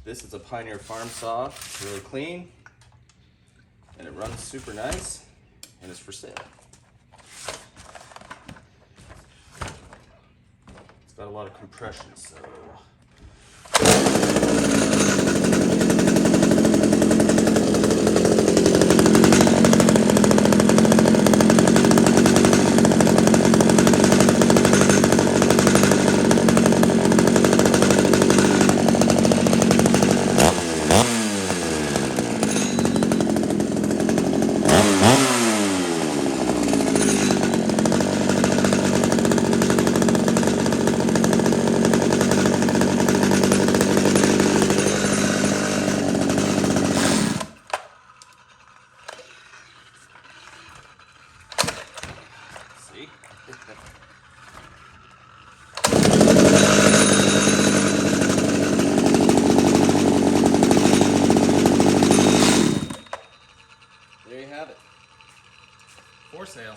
This is a Pioneer Farmsaw. It's really clean and it runs super nice and it's for sale. It's got a lot of compression, so see? There you have it. For sale.